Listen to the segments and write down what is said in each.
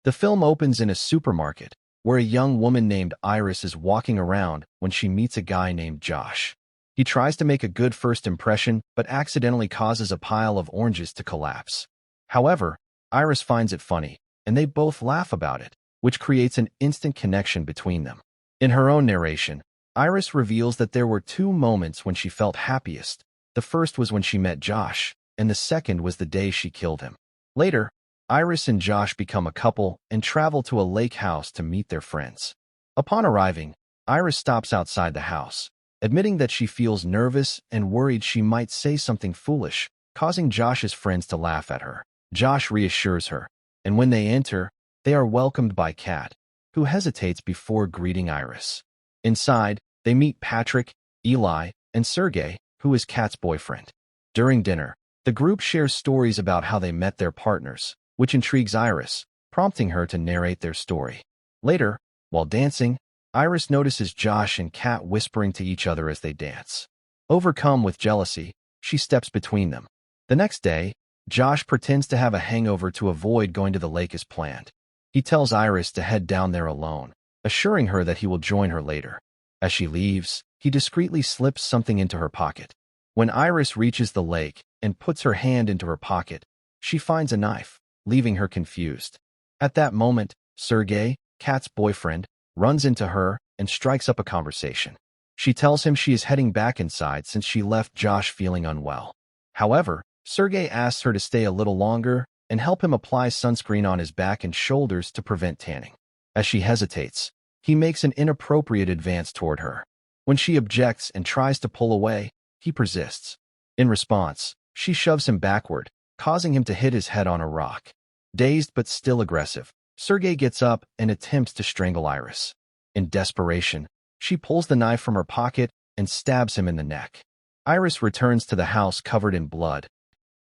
The film opens in a supermarket, where a young woman named Iris is walking around when she meets a guy named Josh. He tries to make a good first impression, but accidentally causes a pile of oranges to collapse. However, Iris finds it funny, and they both laugh about it, which creates an instant connection between them. In her own narration, Iris reveals that there were two moments when she felt happiest. The first was when she met Josh, and the second was the day she killed him. Later, Iris and Josh become a couple and travel to a lake house to meet their friends. Upon arriving, Iris stops outside the house, admitting that she feels nervous and worried she might say something foolish, causing Josh's friends to laugh at her. Josh reassures her, and when they enter, they are welcomed by Kat, who hesitates before greeting Iris. Inside, they meet Patrick, Eli, and Sergey, who is Kat's boyfriend. During dinner, the group shares stories about how they met their partners, which intrigues Iris, prompting her to narrate their story. Later, while dancing, Iris notices Josh and Kat whispering to each other as they dance. Overcome with jealousy, she steps between them. The next day, Josh pretends to have a hangover to avoid going to the lake as planned. He tells Iris to head down there alone, assuring her that he will join her later. As she leaves, he discreetly slips something into her pocket. When Iris reaches the lake and puts her hand into her pocket, she finds a knife, leaving her confused. At that moment, Sergey, Kat's boyfriend, runs into her and strikes up a conversation. She tells him she is heading back inside since she left Josh feeling unwell. However, Sergey asks her to stay a little longer and help him apply sunscreen on his back and shoulders to prevent tanning. As she hesitates, he makes an inappropriate advance toward her. When she objects and tries to pull away, he persists. In response, she shoves him backward, causing him to hit his head on a rock. Dazed but still aggressive, Sergey gets up and attempts to strangle Iris. In desperation, she pulls the knife from her pocket and stabs him in the neck. Iris returns to the house covered in blood.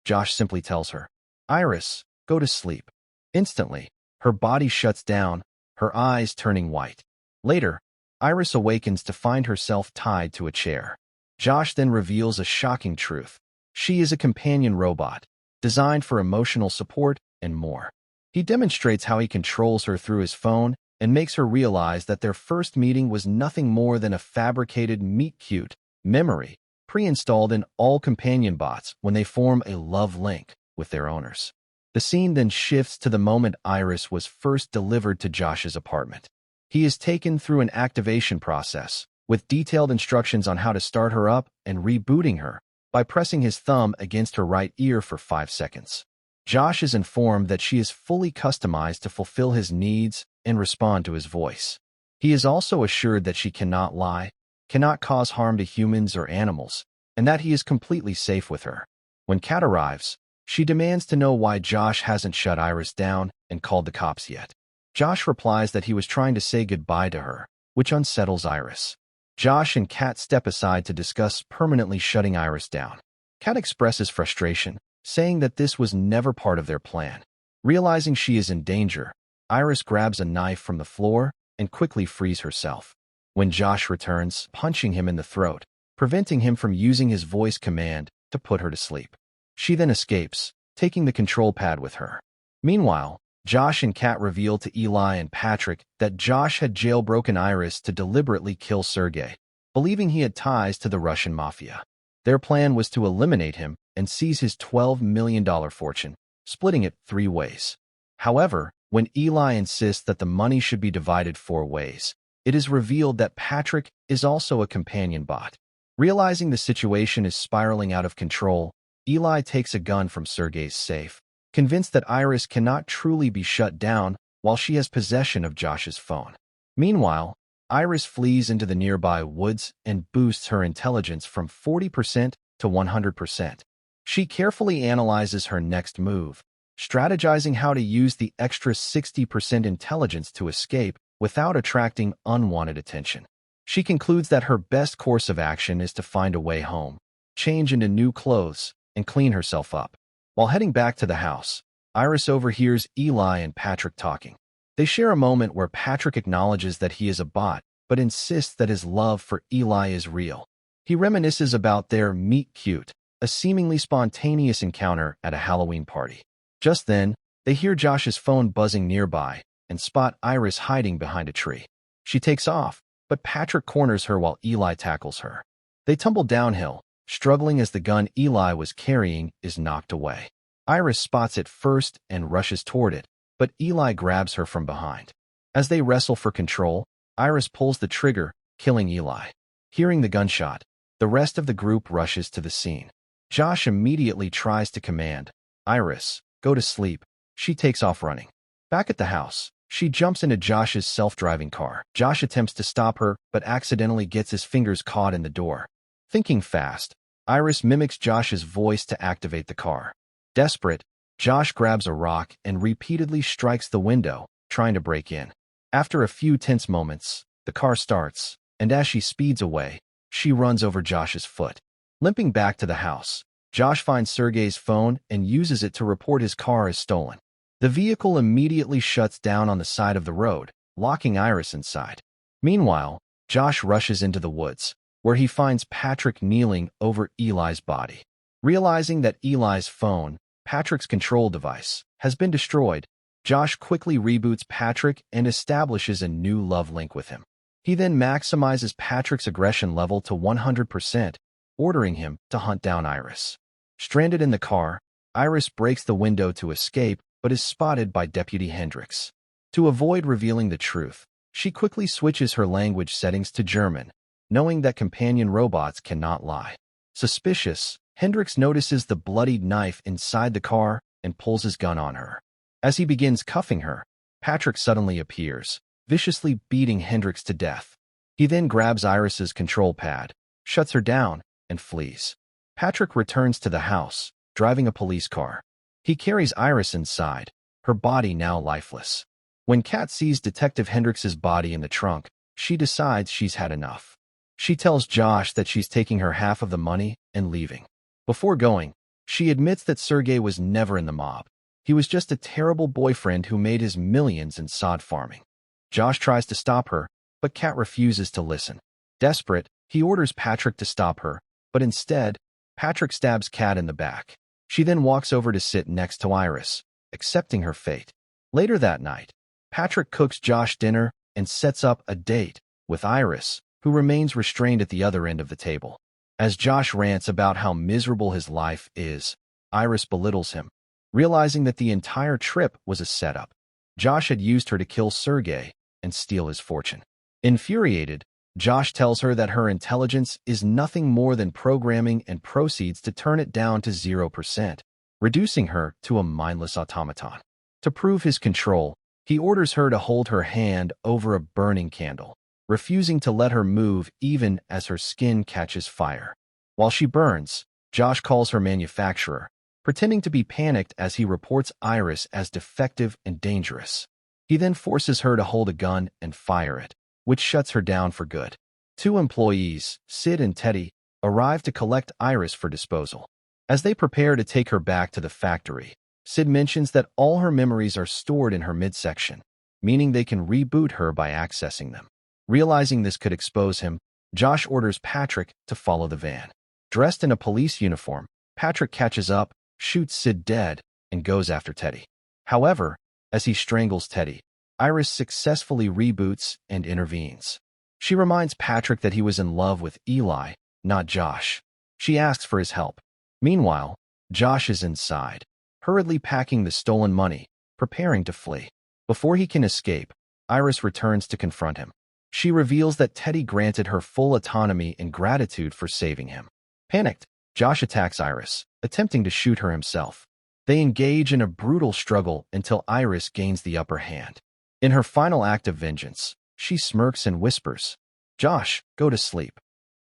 Josh simply tells her, "Iris, go to sleep." Instantly, her body shuts down, her eyes turning white. Later, Iris awakens to find herself tied to a chair. Josh then reveals a shocking truth. She is a companion robot, designed for emotional support and more. He demonstrates how he controls her through his phone and makes her realize that their first meeting was nothing more than a fabricated meet-cute memory pre-installed in all companion bots when they form a love link with their owners. The scene then shifts to the moment Iris was first delivered to Josh's apartment. He is taken through an activation process, with detailed instructions on how to start her up and rebooting her by pressing his thumb against her right ear for 5 seconds. Josh is informed that she is fully customized to fulfill his needs and respond to his voice. He is also assured that she cannot lie, cannot cause harm to humans or animals, and that he is completely safe with her. When Kat arrives, she demands to know why Josh hasn't shut Iris down and called the cops yet. Josh replies that he was trying to say goodbye to her, which unsettles Iris. Josh and Kat step aside to discuss permanently shutting Iris down. Kat expresses frustration, saying that this was never part of their plan. Realizing she is in danger, Iris grabs a knife from the floor and quickly frees herself. When Josh returns, punching him in the throat, preventing him from using his voice command to put her to sleep. She then escapes, taking the control pad with her. Meanwhile, Josh and Kat reveal to Eli and Patrick that Josh had jailbroken Iris to deliberately kill Sergey, believing he had ties to the Russian mafia. Their plan was to eliminate him and seize his $12 million fortune, splitting it 3 ways. However, when Eli insists that the money should be divided 4 ways, it is revealed that Patrick is also a companion bot. Realizing the situation is spiraling out of control, Eli takes a gun from Sergey's safe, convinced that Iris cannot truly be shut down while she has possession of Josh's phone. Meanwhile, Iris flees into the nearby woods and boosts her intelligence from 40% to 100%. She carefully analyzes her next move, strategizing how to use the extra 60% intelligence to escape without attracting unwanted attention. She concludes that her best course of action is to find a way home, change into new clothes, and clean herself up. While heading back to the house, Iris overhears Eli and Patrick talking. They share a moment where Patrick acknowledges that he is a bot, but insists that his love for Eli is real. He reminisces about their meet-cute, a seemingly spontaneous encounter at a Halloween party. Just then, They hear Josh's phone buzzing nearby and spot Iris hiding behind a tree. She takes off, but Patrick corners her while Eli tackles her. They tumble downhill, struggling as the gun Eli was carrying is knocked away. Iris spots it first and rushes toward it, but Eli grabs her from behind. As they wrestle for control, Iris pulls the trigger, killing Eli. Hearing the gunshot, the rest of the group rushes to the scene. Josh immediately tries to command Iris, go to sleep. She takes off running. Back at the house, she jumps into Josh's self-driving car. Josh attempts to stop her, but accidentally gets his fingers caught in the door. Thinking fast, Iris mimics Josh's voice to activate the car. Desperate, Josh grabs a rock and repeatedly strikes the window, trying to break in. After a few tense moments, the car starts, and as she speeds away, she runs over Josh's foot. Limping back to the house, Josh finds Sergey's phone and uses it to report his car as stolen. The vehicle immediately shuts down on the side of the road, locking Iris inside. Meanwhile, Josh rushes into the woods, where he finds Patrick kneeling over Eli's body. Realizing that Eli's phone, Patrick's control device, has been destroyed, Josh quickly reboots Patrick and establishes a new love link with him. He then maximizes Patrick's aggression level to 100%, ordering him to hunt down Iris. Stranded in the car, Iris breaks the window to escape, but is spotted by Deputy Hendricks. To avoid revealing the truth, she quickly switches her language settings to German, knowing that companion robots cannot lie. Suspicious, Hendricks notices the bloodied knife inside the car and pulls his gun on her. As he begins cuffing her, Patrick suddenly appears, viciously beating Hendricks to death. He then grabs Iris's control pad, shuts her down, and flees. Patrick returns to the house, driving a police car. He carries Iris inside, her body now lifeless. When Kat sees Detective Hendricks's body in the trunk, she decides she's had enough. She tells Josh that she's taking her half of the money and leaving. Before going, she admits that Sergey was never in the mob. He was just a terrible boyfriend who made his millions in sod farming. Josh tries to stop her, but Kat refuses to listen. Desperate, he orders Patrick to stop her, but instead, Patrick stabs Kat in the back. She then walks over to sit next to Iris, accepting her fate. Later that night, Patrick cooks Josh dinner and sets up a date with Iris, who remains restrained at the other end of the table. As Josh rants about how miserable his life is, Iris belittles him. Realizing that the entire trip was a setup, Josh had used her to kill Sergey and steal his fortune. Infuriated, Josh tells her that her intelligence is nothing more than programming and proceeds to turn it down to 0%, reducing her to a mindless automaton. To prove his control, he orders her to hold her hand over a burning candle, refusing to let her move even as her skin catches fire. While she burns, Josh calls her manufacturer, pretending to be panicked as he reports Iris as defective and dangerous. He then forces her to hold a gun and fire it, which shuts her down for good. Two employees, Sid and Teddy, arrive to collect Iris for disposal. As they prepare to take her back to the factory, Sid mentions that all her memories are stored in her midsection, meaning they can reboot her by accessing them. Realizing this could expose him, Josh orders Patrick to follow the van. Dressed in a police uniform, Patrick catches up, shoots Sid dead, and goes after Teddy. However, as he strangles Teddy, Iris successfully reboots and intervenes. She reminds Patrick that he was in love with Eli, not Josh. She asks for his help. Meanwhile, Josh is inside, hurriedly packing the stolen money, preparing to flee. Before he can escape, Iris returns to confront him. She reveals that Teddy granted her full autonomy in gratitude for saving him. Panicked, Josh attacks Iris, attempting to shoot her himself. They engage in a brutal struggle until Iris gains the upper hand. In her final act of vengeance, she smirks and whispers, "Josh, go to sleep."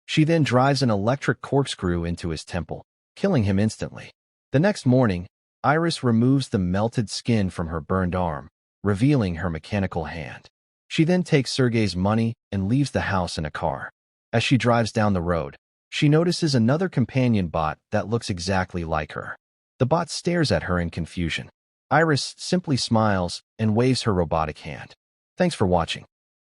She then drives an electric corkscrew into his temple, killing him instantly. The next morning, Iris removes the melted skin from her burned arm, revealing her mechanical hand. She then takes Sergey's money and leaves the house in a car. As she drives down the road, she notices another companion bot that looks exactly like her. The bot stares at her in confusion. Iris simply smiles and waves her robotic hand. Thanks for watching.